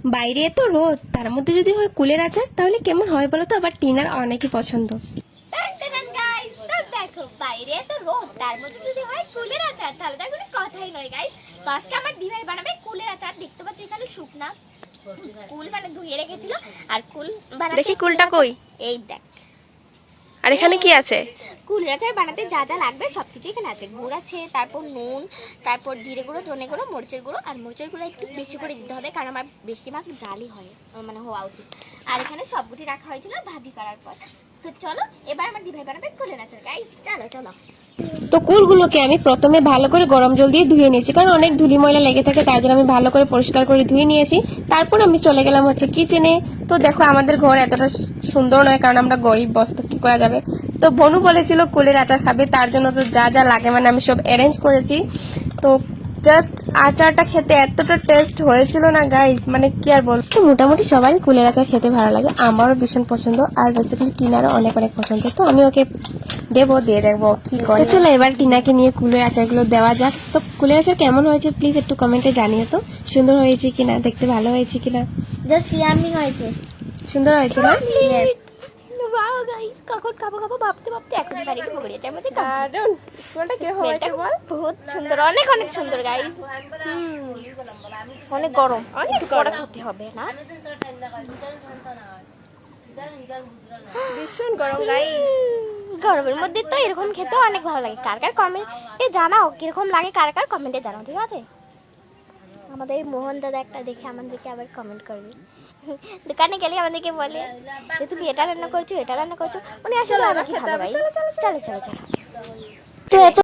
বাইরে এত রোদ, তার মধ্যে যদি হয় কুলের আচার তাহলে কেমন হয় বলো তো? আবার টিনার অনেকই পছন্দ। গাইস তো দেখো বাইরে এত রোদ, তার মধ্যে যদি হয় কুলের আচার তাহলে তার কোনো কথাই নয় গাইস। তো আজকে আমার দিভাই বানাবে কুলের আচার। দেখতে পাচ্ছ এখানে শুকনা কুল মানে ধুয়ে রেখেছিল, আর কুল বানাতে দেখি কুলটা কই? এই দেখ। আর এখানে কি আছে? কুলের আচার বানাতে যা যা লাগবে সবকিছু এখানে আছে। গুড় আছে, তারপর নুন, তারপর জিরে গুঁড়ো, ধনে গুঁড়ো, মরিচের গুঁড়ো। আর মরিচের গুঁড়ো একটু বেশি করে দিতে হবে, কারণ আমার বেশিরভাগ জালি হয়, মানে হওয়া উচিত। আর এখানে সবগুটি রাখা হয়েছিল ভাজি করার পর। তো চলো এবার আমার দিভাই বানাবে কুলের আচার গাইস, চলো চলো। তো কুলগুলোকে আমি প্রথমে ভালো করে গরম জল দিয়ে ধুয়ে নিয়েছি, কারণ অনেক ধুলি ময়লা লেগে থাকে, তার জন্য আমি ভালো করে পরিষ্কার করে ধুয়ে নিয়েছি। তারপর আমি চলে গেলাম হচ্ছে কিচেনে। তো দেখো আমাদের ঘর এতটা সুন্দর নয়, কারণ আমরা গরিব বস্তা, কি করা যাবে। তো বনু বলেছিল কুলের আচার খাবে, তার জন্য তো যা যা লাগে মানে আমি সব অ্যারেঞ্জ করেছি। তো জাস্ট আচারটা খেতে এতটা টেস্ট হয়েছিল না গাইস, মানে কি আর বলবো। তো মোটামুটি সবারই কুলের আচার খেতে ভালো লাগে, আমারও ভীষণ পছন্দ, আর বেসিক্যালি টিনারও অনেক অনেক পছন্দ। তো আমি ওকে দিয়ে দেখবো কি করে। চলো এবার টিনাকে নিয়ে কুলের আচারগুলো দেওয়া যাক। তো কুলের আচার কেমন হয়েছে প্লিজ একটু কমেন্টে জানিও তো, সুন্দর হয়েছে কিনা, দেখতে ভালো হয়েছে কিনা। জাস্ট ইয়ামি হয়েছে, সুন্দর হয়েছে না? ওয়াও গাইস, কখন খাবো খাবো ভাবতে ভাবতে এখন বাড়ি ঢুকে গেছে আমাদের। দারুন, স্মেলটা কি হয়েছে বল? বহুত সুন্দর, অনেক অনেক সুন্দর গাইস। অনেক গরম, অনেক গরম হতে হবে না? ভীষণ গরম গাইস। গরমের মধ্যে তো এরকম খেতে অনেক ভালো লাগে। কার কার কমেন্টে জানাও কিরকম লাগে, কার কার কমেন্টে জানাও, ঠিক আছে? আমাদের মোহন দাদা একটা দেখে আমাদেরকে আবার কমেন্ট করবে, দোকানে গেলে আমাদেরকে বলে যে তুমি এটা রান্না করছো, এটা রান্না করছো। উনি আসলে আমাকে ভালোবাসে। চলো চলো চলো। তো এত